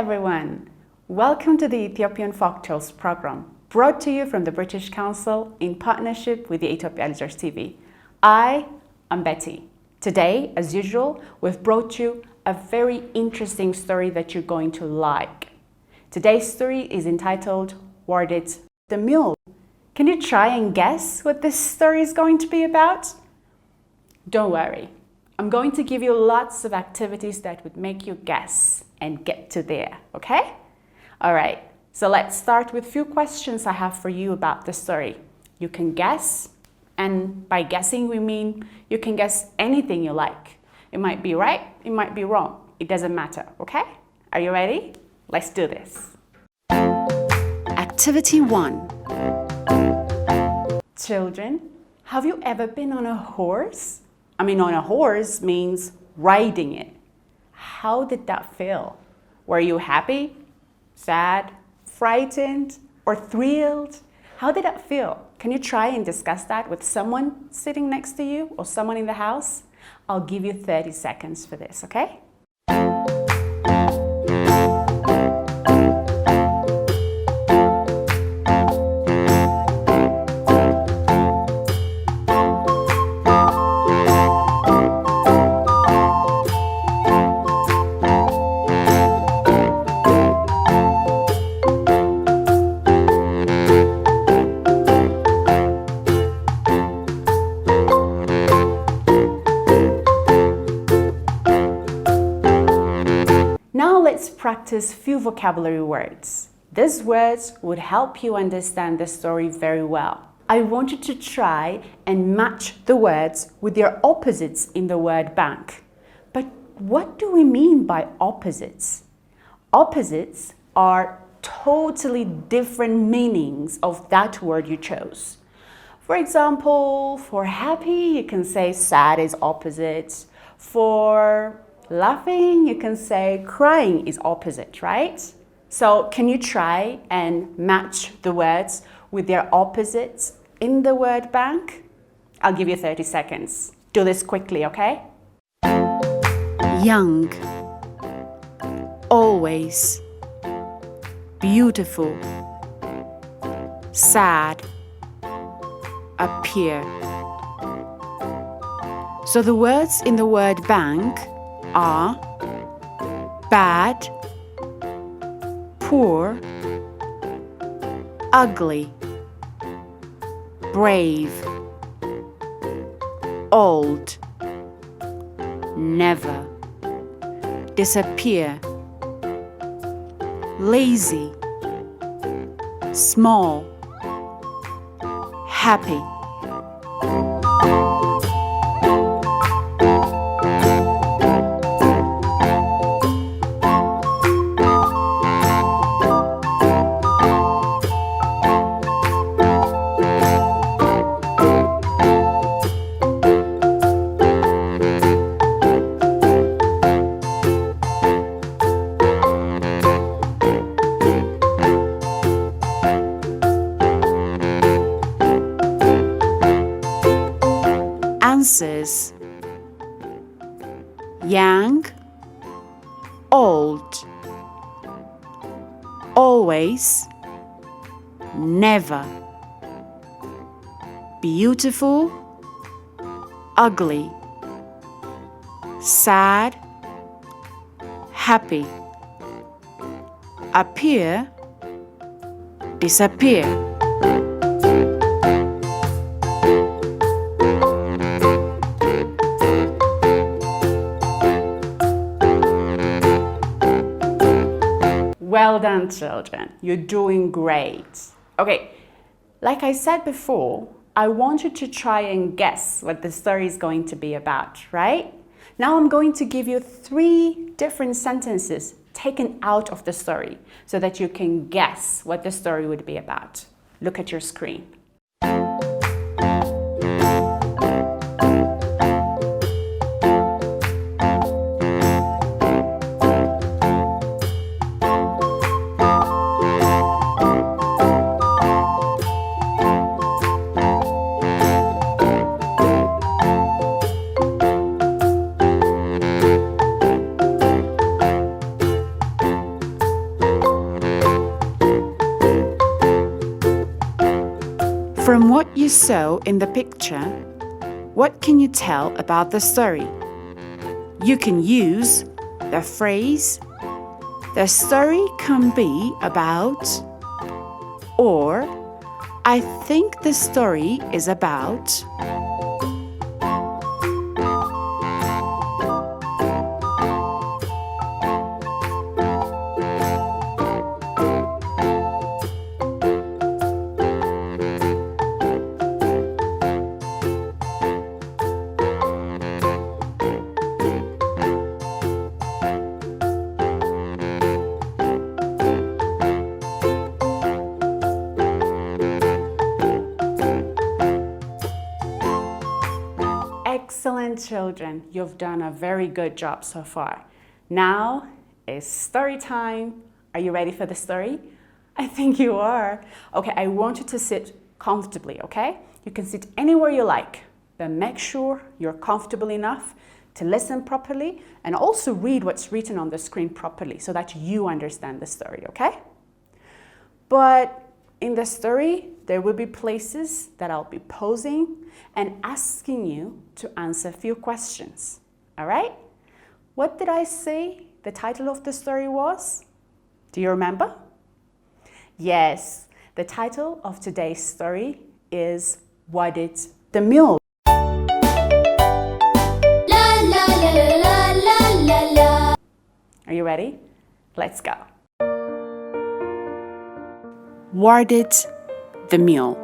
everyone! Welcome to the Ethiopian Folktales program, brought to you from the British Council in partnership with Ye Ethiopia Lijoch TV. I am Betty. Today, as usual, we've brought you a very interesting story that you're going to like. Today's story is entitled Wardit the Mule. Can you try and guess what this story is going to be about? Don't worry. I'm going to give you lots of activities that would make you guess and get to there, okay? All right, so let's start with a few questions I have for you about the story. You can guess, and by guessing we mean you can guess anything you like. It might be right, it might be wrong. It doesn't matter, okay? Are you ready? Let's do this. Activity 1. Children, have you ever been on a horse? On a horse means riding it. How did that feel? Were you happy, sad, frightened, or thrilled? How did that feel? Can you try and discuss that with someone sitting next to you or someone in the house? I'll give you 30 seconds for this, okay? Let's practice few vocabulary words. These words would help you understand the story very well. I want you to try and match the words with their opposites in the word bank. But what do we mean by opposites? Opposites are totally different meanings of that word you chose. For example, for happy, you can say sad is opposite. For laughing, you can say crying is opposite, right? So can you try and match the words with their opposites in the word bank? I'll give you 30 seconds. Do this quickly, okay? Young, always, beautiful, sad, appear. So the words in the word bank are bad, poor, ugly, brave, old, never, disappear, lazy, small, happy. Answers: young, old, always, never, beautiful, ugly, sad, happy, appear, disappear. Well done, children. You're doing great. Okay, like I said before, I want you to try and guess what the story is going to be about, right? Now I'm going to give you 3 different sentences taken out of the story so that you can guess what the story would be about. Look at your screen. saw in the picture, what can you tell about the story? You can use the phrase, the story can be about, or I think the story is about. Excellent children, you've done a very good job so far. Now is story time. Are you ready for the story? I think you are. Okay, I want you to sit comfortably, okay? You can sit anywhere you like, but make sure you're comfortable enough to listen properly and also read what's written on the screen properly so that you understand the story, okay? But in the story, there will be places that I'll be posing and asking you to answer a few questions, all right? What did I say the title of the story was? Do you remember? Yes, the title of today's story is Wardit the Mule. La, la, la, la, la, la, la. Are you ready? Let's go. Wardit the Mule.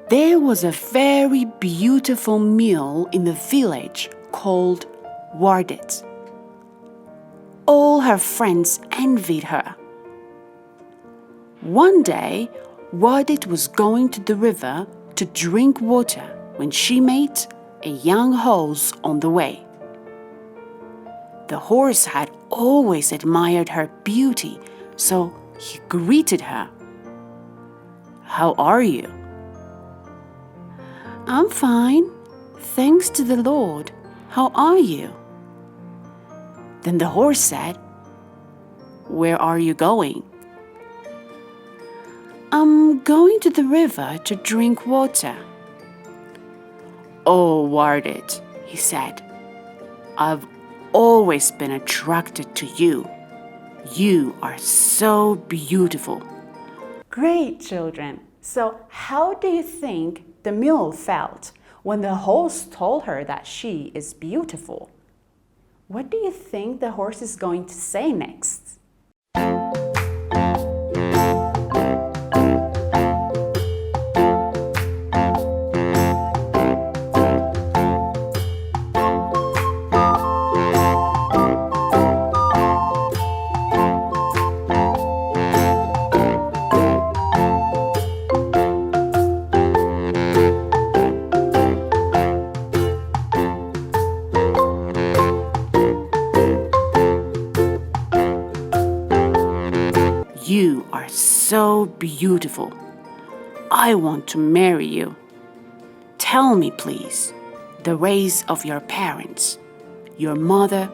There was a very beautiful mule in the village called Wardit. All her friends envied her. One day, Wardit was going to the river to drink water when she met a young horse on the way. The horse had always admired her beauty, so he greeted her. "How are you?" "I'm fine, thanks to the Lord. How are you?" Then the horse said, "Where are you going?" "I'm going to the river to drink water." "Oh, Wardit," he said, "I've always been attracted to you. You are so beautiful." Great, children. So how do you think the mule felt when the horse told her that she is beautiful? What do you think the horse is going to say next? You are so beautiful. I want to marry you. Tell me, please, the race of your parents, your mother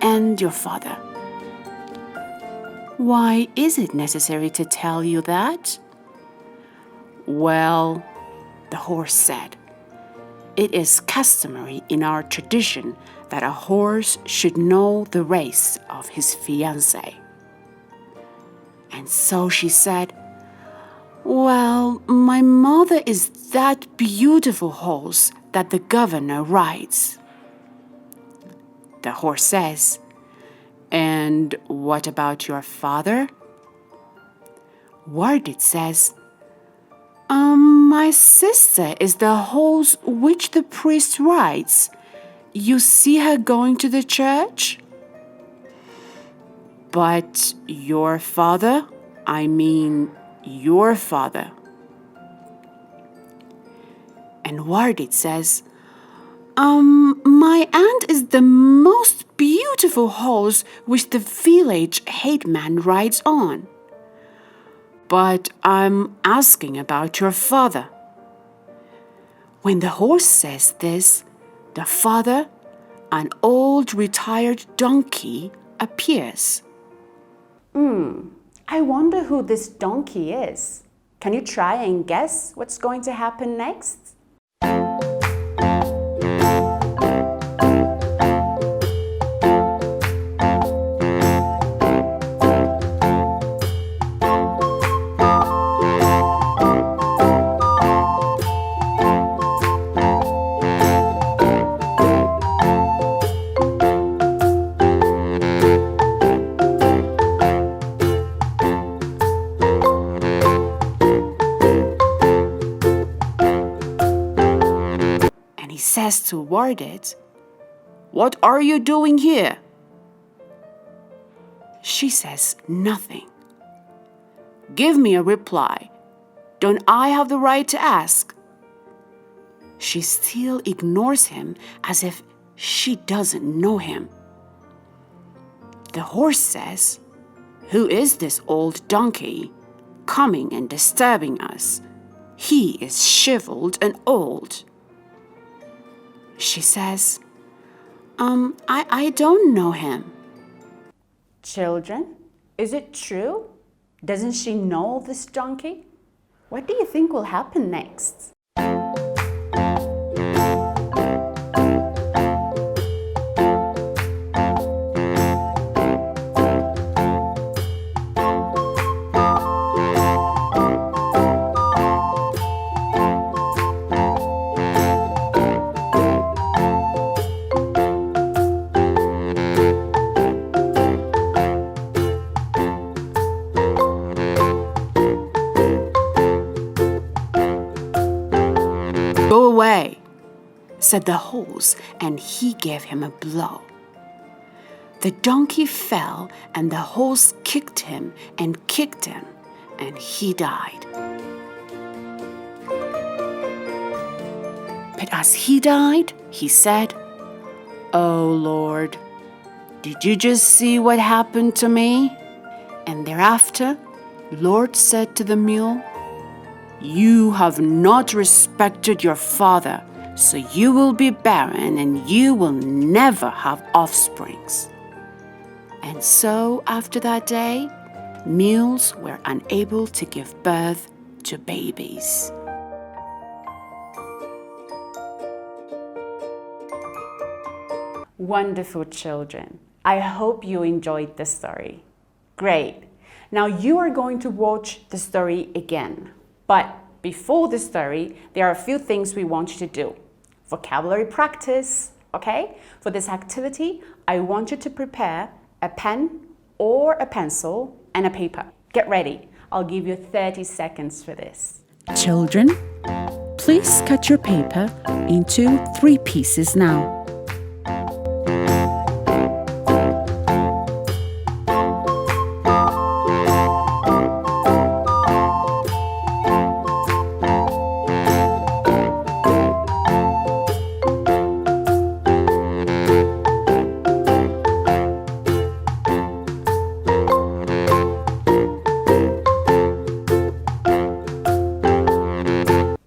and your father. Why is it necessary to tell you that? Well, the horse said, it is customary in our tradition that a horse should know the race of his fiancée. And so she said, "Well, my mother is that beautiful horse that the governor rides." The horse says, "And what about your father?" Wardit says, My sister is the horse which the priest rides. You see her going to the church?" "But your father? I mean, your father." And Wardit says, My aunt is the most beautiful horse which the village headman rides on. But I'm asking about your father. When the horse says this, the father, an old retired donkey, appears. I wonder who this donkey is. Can you try and guess what's going to happen next? Says to Wardit, "What are you doing here?" She says nothing. "Give me a reply. Don't I have the right to ask?" She still ignores him as if she doesn't know him. The horse says, "Who is this old donkey coming and disturbing us? He is shriveled and old." She says, I don't know him. Children, is it true? Doesn't she know this donkey? What do you think will happen next? "Go away," said the horse, and he gave him a blow. The donkey fell, and the horse kicked him, and he died. But as he died, he said, "Oh Lord, did you just see what happened to me?" And thereafter, Lord said to the mule, "You have not respected your father, so you will be barren and you will never have offsprings." And so, after that day, mules were unable to give birth to babies. Wonderful children. I hope you enjoyed the story. Great. Now you are going to watch the story again. But before the story, there are a few things we want you to do. Vocabulary practice, okay? For this activity, I want you to prepare a pen or a pencil and a paper. Get ready. I'll give you 30 seconds for this. Children, please cut your paper into 3 pieces now.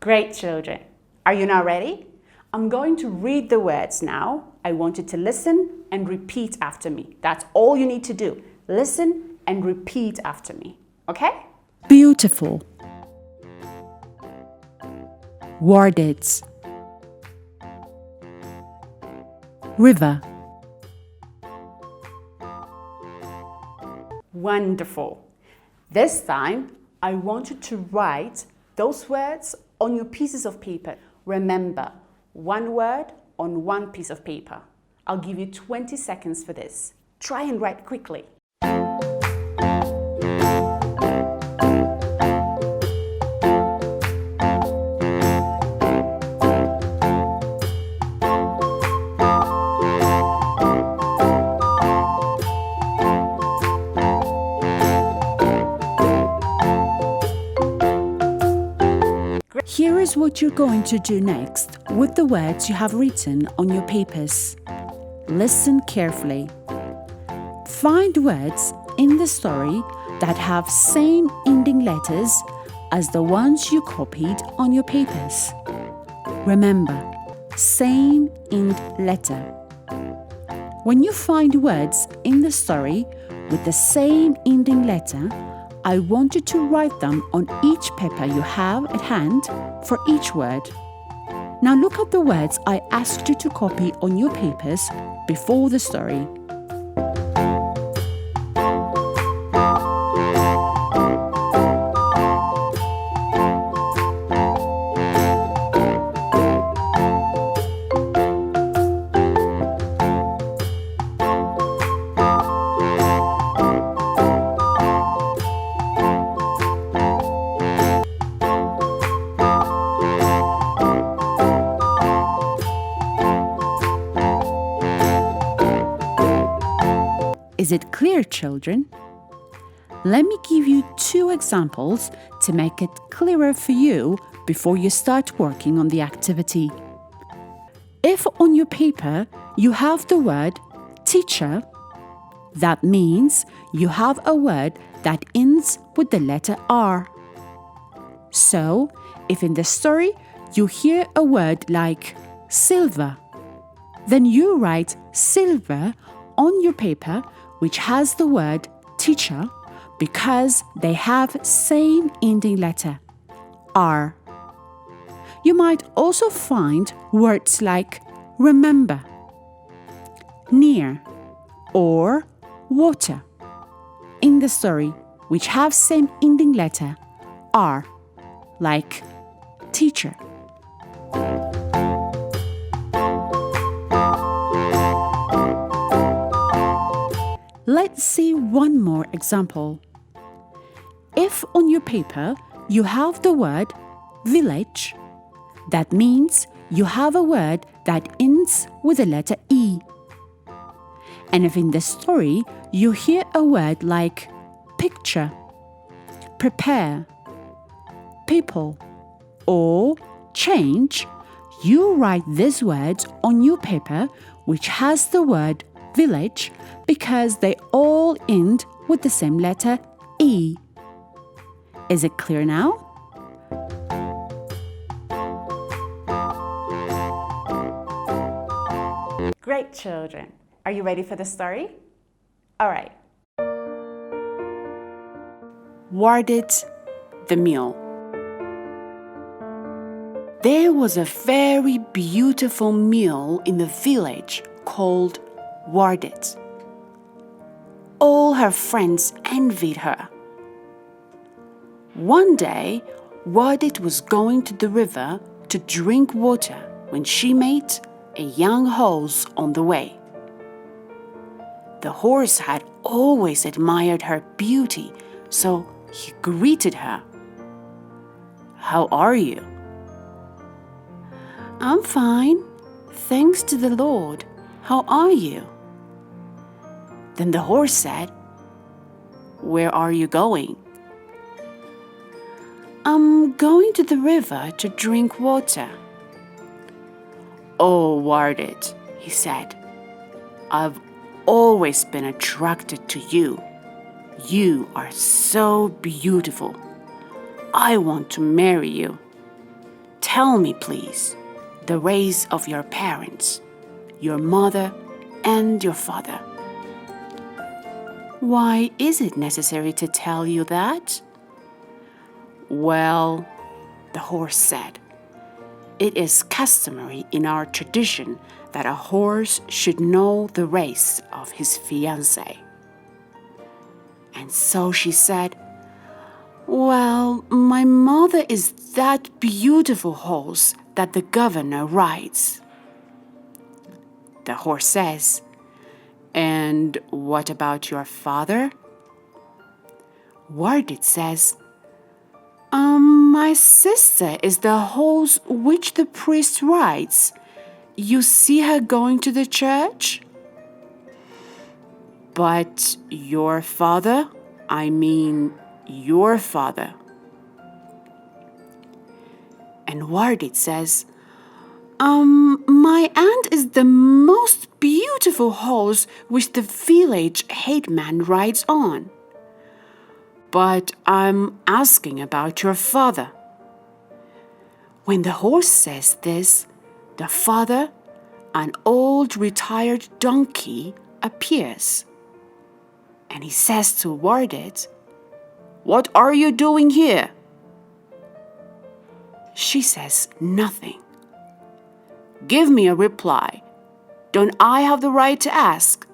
Great, children. Are you now ready? I'm going to read the words now. I want you to listen and repeat after me. That's all you need to do. Listen and repeat after me. Okay? Beautiful. Wardit. River. Wonderful. This time, I want you to write those words on your pieces of paper. Remember, 1 word on 1 piece of paper. I'll give you 20 seconds for this. Try and write quickly. Here is what you're going to do next with the words you have written on your papers. Listen carefully. Find words in the story that have same ending letters as the ones you copied on your papers. Remember, same end letter. When you find words in the story with the same ending letter, I want you to write them on each paper you have at hand for each word. Now look at the words I asked you to copy on your papers before the story. Is it clear, children? Let me give you 2 examples to make it clearer for you before you start working on the activity. If on your paper you have the word teacher, that means you have a word that ends with the letter R. So, if in the story you hear a word like silver, then you write silver on your paper which has the word teacher because they have same ending letter, R. You might also find words like remember, near, or water in the story which have same ending letter, R, like teacher. Let's see one more example. If on your paper you have the word village, that means you have a word that ends with the letter E. And if in the story you hear a word like picture, prepare, people, or change, you write these words on your paper which has the word village because they all end with the same letter E. Is it clear now? Great, children. Are you ready for the story? All right. Wardit the Mule. There was a very beautiful mule in the village called Wardit. All her friends envied her. One day, Wardit was going to the river to drink water when she met a young horse on the way. The horse had always admired her beauty, so he greeted her. "How are you?" "I'm fine, thanks to the Lord. How are you?" Then the horse said, "Where are you going?" "I'm going to the river to drink water." "Oh, Wardit," he said, "I've always been attracted to you. You are so beautiful. I want to marry you. Tell me, please, the race of your parents, your mother and your father." "Why is it necessary to tell you that?" "Well," the horse said, "it is customary in our tradition that a horse should know the race of his fiancée." And so she said, "Well, my mother is that beautiful horse that the governor rides." The horse says, "And what about your father?" Wardit says, My sister is the horse which the priest rides. You see her going to the church?" "But your father? I mean, your father." And Wardit says, My aunt is the most beautiful horse which the village headman rides on. But I'm asking about your father." When the horse says this, the father, an old retired donkey, appears. And he says to Wardit, what are you doing here? She says nothing. Give me a reply. Don't I have the right to ask?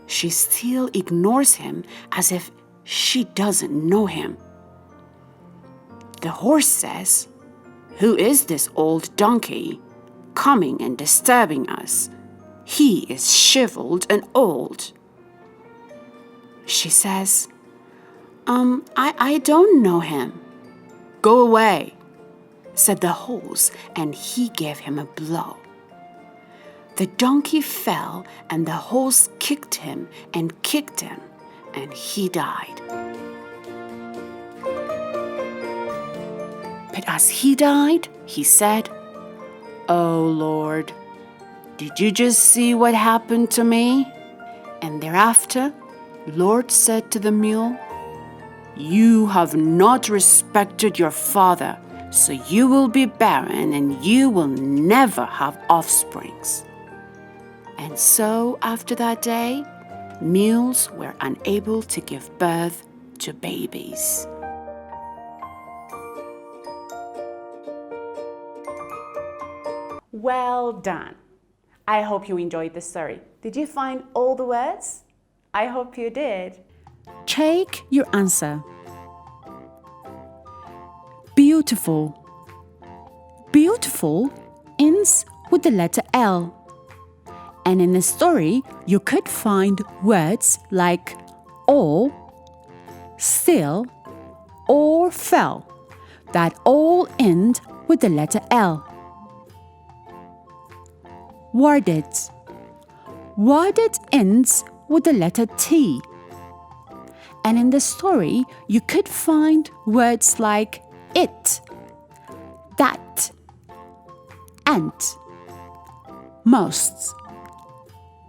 She still ignores him as if she doesn't know him. The horse says, "Who is this old donkey coming and disturbing us? He is shriveled and old." She says, I don't know him. "Go away," said the horse, and he gave him a blow. The donkey fell, and the horse kicked him, and he died. But as he died, he said, "Oh Lord, did you just see what happened to me?" And thereafter, Lord said to the mule, "You have not respected your father, so you will be barren and you will never have offsprings." And so, after that day, mules were unable to give birth to babies. Well done. I hope you enjoyed the story. Did you find all the words? I hope you did. Check your answer. Beautiful. Beautiful ends with the letter L. And in the story, you could find words like all, still, or fell that all end with the letter L. Wardit. Wardit ends with the letter T. And in the story, you could find words like it, that, ant, most,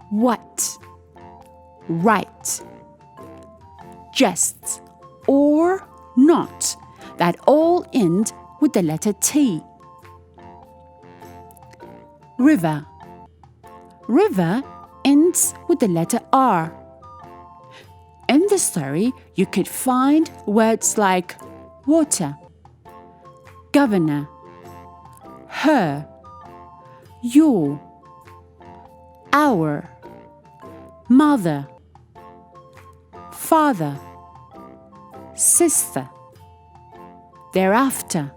what, right, just, or not, that all end with the letter T. River. River ends with the letter R. In the story, you could find words like water, governor, her, your, our, mother, father, sister, thereafter,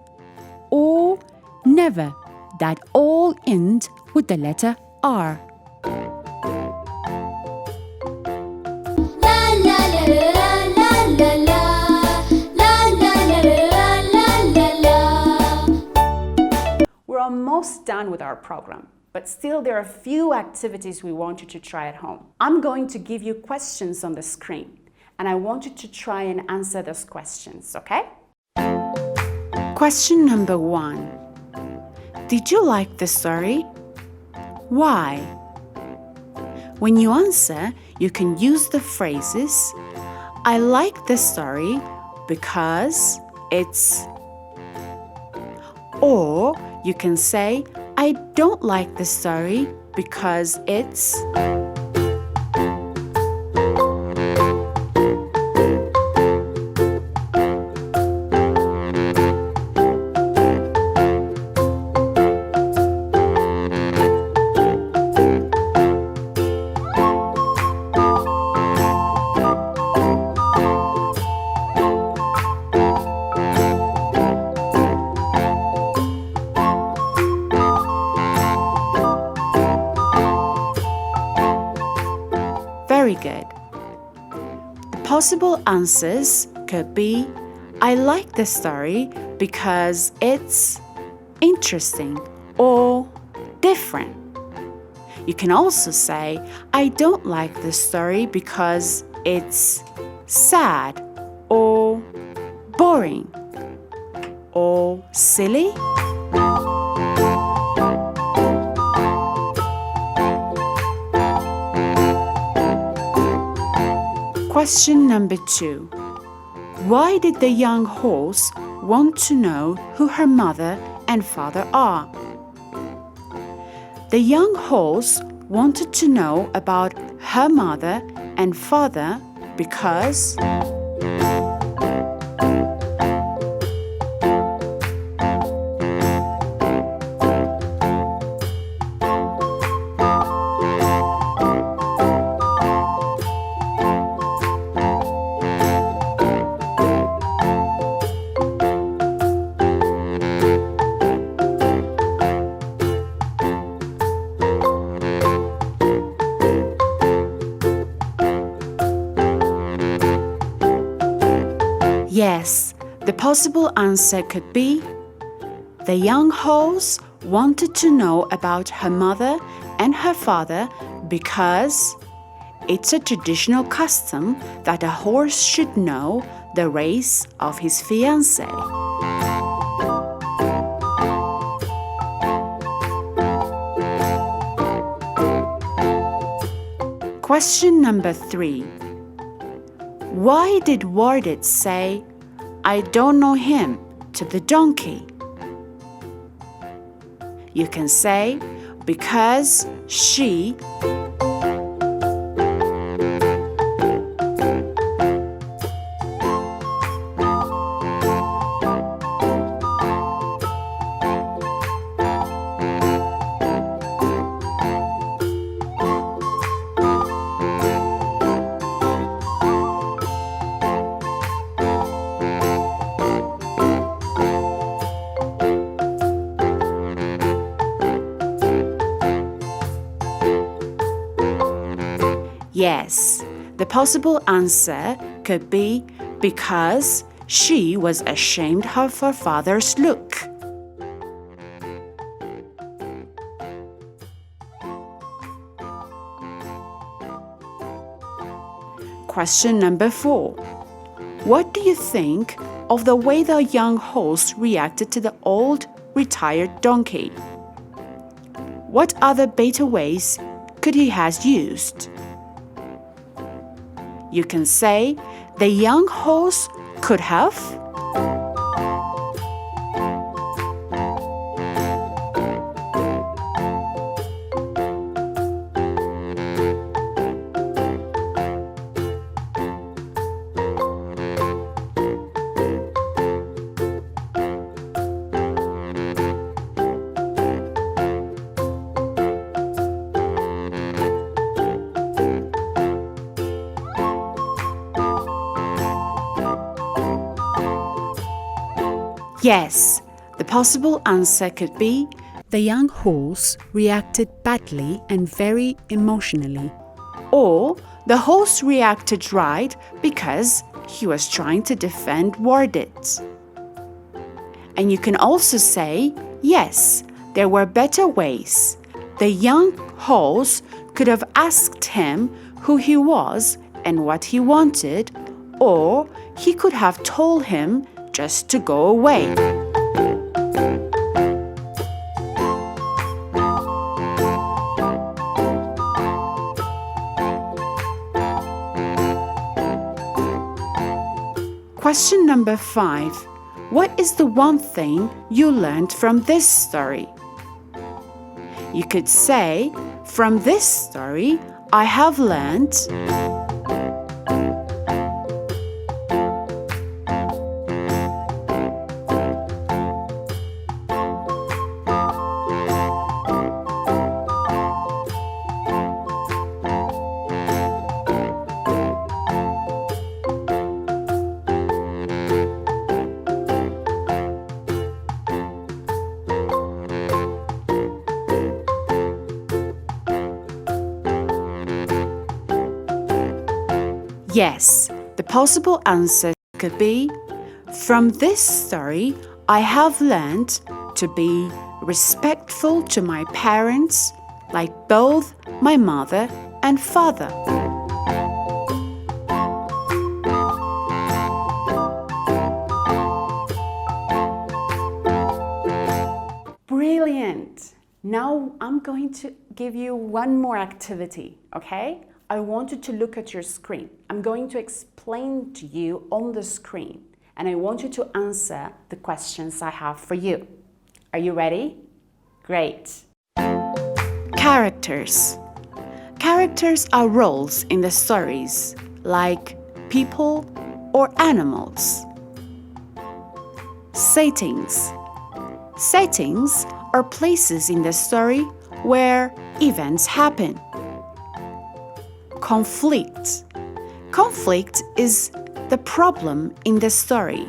or never, that all end with the letter R. We're almost done with our program, but still there are a few activities we want you to try at home. I'm going to give you questions on the screen, and I want you to try and answer those questions, okay? Question number 1. Did you like the story? Why? When you answer, you can use the phrases, "I like this story because it's," or you can say, "I don't like this story because it's." Very good. The possible answers could be, "I like this story because it's interesting or different." You can also say, "I don't like this story because it's sad or boring or silly." Question number 2. Why did the young horse want to know who her mother and father are? The young horse wanted to know about her mother and father because Yes, the possible answer could be the young horse wanted to know about her mother and her father because it's a traditional custom that a horse should know the race of his fiancée. Question number 3. Why did Wardit say, "I don't know him," to the donkey? You can say, because she Yes, the possible answer could be because she was ashamed of her father's look. Question number 4. What do you think of the way the young horse reacted to the old, retired donkey? What other better ways could he have used? You can say, the young horse could have. Yes, the possible answer could be The young horse reacted badly and very emotionally. or the horse reacted right because he was trying to defend Wardit. And you can also say, yes, there were better ways. The young horse could have asked him who he was and what he wanted, or he could have told him just to go away. Question number 5. What is the one thing you learned from this story? You could say, from this story, I have learned Yes, the possible answer could be, from this story, I have learned to be respectful to my parents, like both my mother and father. Brilliant! Now I'm going to give you one more activity, okay? I want you to look at your screen. I'm going to explain to you on the screen, and I want you to answer the questions I have for you. Are you ready? Great. Characters. Characters are roles in the stories, like people or animals. Settings. Settings are places in the story where events happen. Conflict. Conflict is the problem in the story.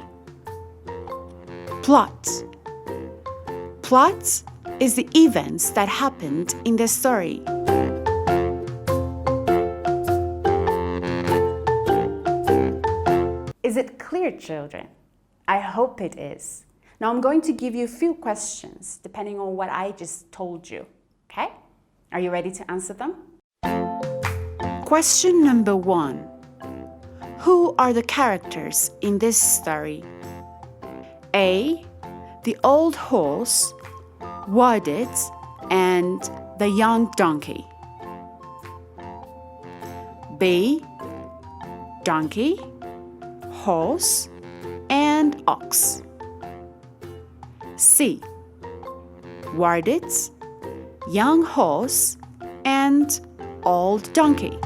Plot. Plot is the events that happened in the story. Is it clear, children? I hope it is. Now I'm going to give you a few questions depending on what I just told you, okay? Are you ready to answer them? Question number 1. Who are the characters in this story? A. The old horse, Wardit, and the young donkey. B. Donkey, horse, and ox. C. Wardit, young horse, and old donkey.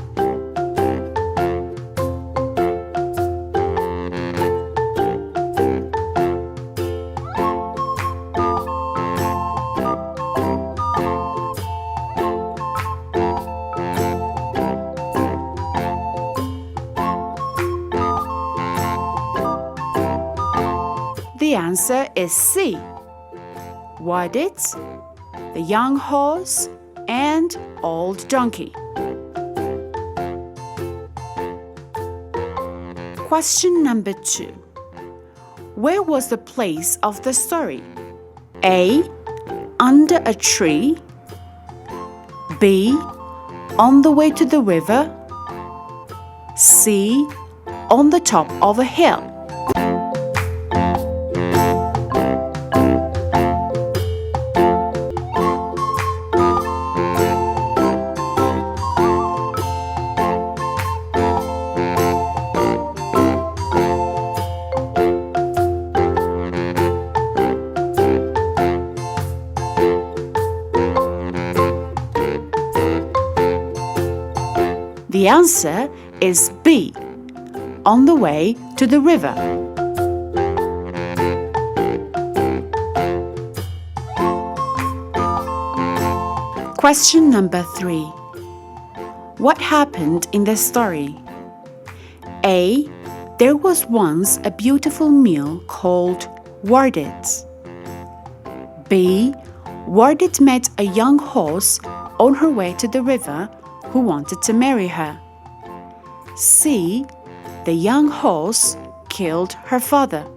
The answer is C. Wardit, the young horse, and old donkey. Question number 2. Where was the place of the story? A. Under a tree. B. On the way to the river. C. On the top of a hill. The answer is B. On the way to the river. Question number 3. What happened in the story? A. There was once a beautiful mule called Wardit. B. Wardit met a young horse on her way to the river who wanted to marry her. C. The young horse killed her father.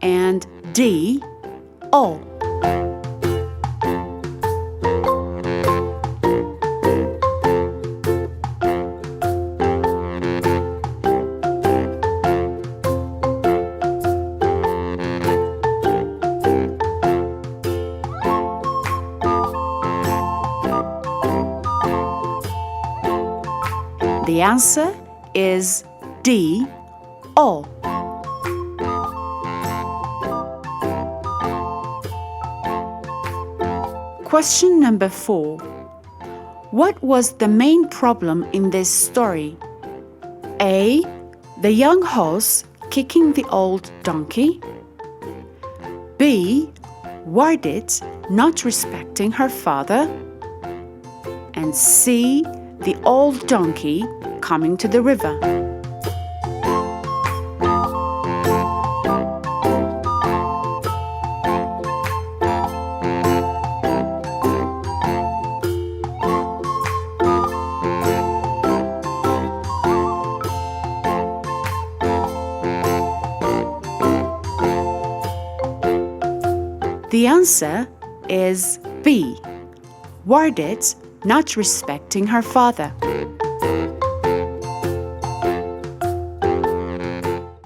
And D. All. The answer is D. All. Question number 4. What was the main problem in this story? A. The young horse kicking the old donkey. B. Wardit not respecting her father. And C. The old donkey coming to the river. The answer is B. Wardit not respecting her father.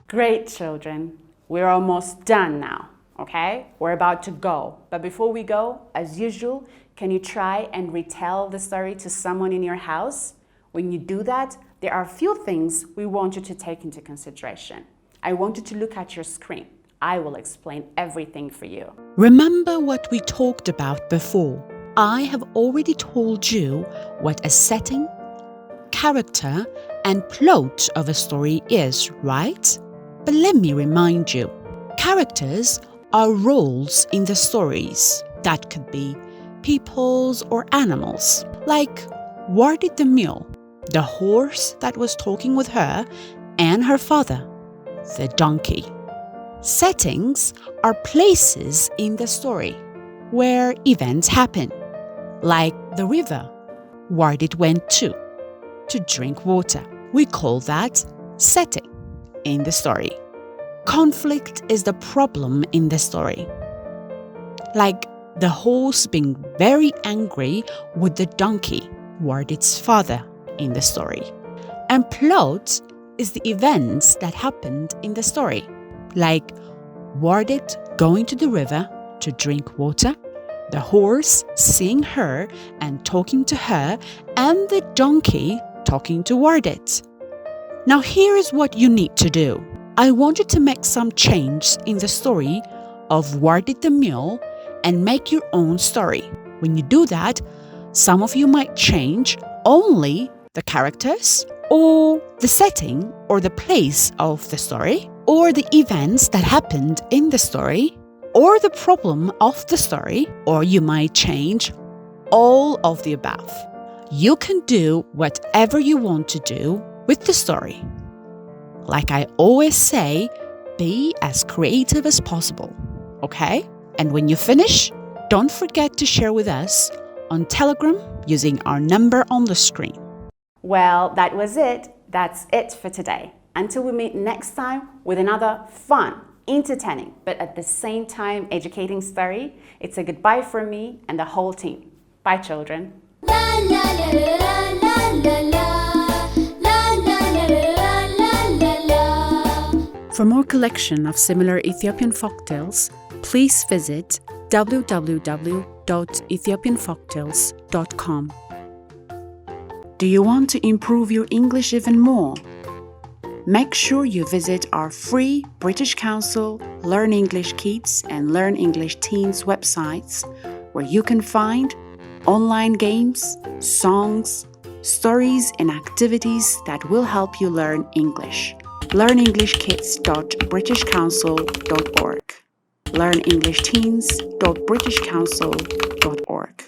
Great, children. We're almost done now, okay? We're about to go. But before we go, as usual, can you try and retell the story to someone in your house? When you do that, there are a few things we want you to take into consideration. I want you to look at your screen. I will explain everything for you. Remember what we talked about before. I have already told you what a setting, character, and plot of a story is, right? But let me remind you, characters are roles in the stories. That could be peoples or animals, like Wardit the Mule, the horse that was talking with her and her father, the donkey. Settings are places in the story where events happen, like the river Wardit went to drink water. We call that setting. in the story. Conflict is the problem in the story. Like the horse being very angry with the donkey, Wardit's father, in the story. And plot is the events that happened in the story. Like Wardit going to the river to drink water, the horse seeing her and talking to her, and the donkey talking to Wardit. Now here is what you need to do. I want you to make some change in the story of Wardit the Mule and make your own story. When you do that, some of you might change only the characters or the setting or the place of the story or the events that happened in the story or the problem of the story, or you might change all of the above. You can do whatever you want to do with the story. Like I always say, be as creative as possible, okay? And when you finish, don't forget to share with us on Telegram using our number on the screen. Well, that was it. That's it for today. Until we meet next time with another fun, entertaining, but at the same time educating story, it's a goodbye from me and the whole team. Bye, children. La, la, la, la, la, la, la. For more collection of similar Ethiopian folktales, please visit www.ethiopianfolktales.com. Do you want to improve your English even more? Make sure you visit our free British Council Learn English Kids and Learn English Teens websites, where you can find online games, songs, stories, and activities that will help you learn English. learnenglishkids.britishcouncil.org, learnenglishteens.britishcouncil.org.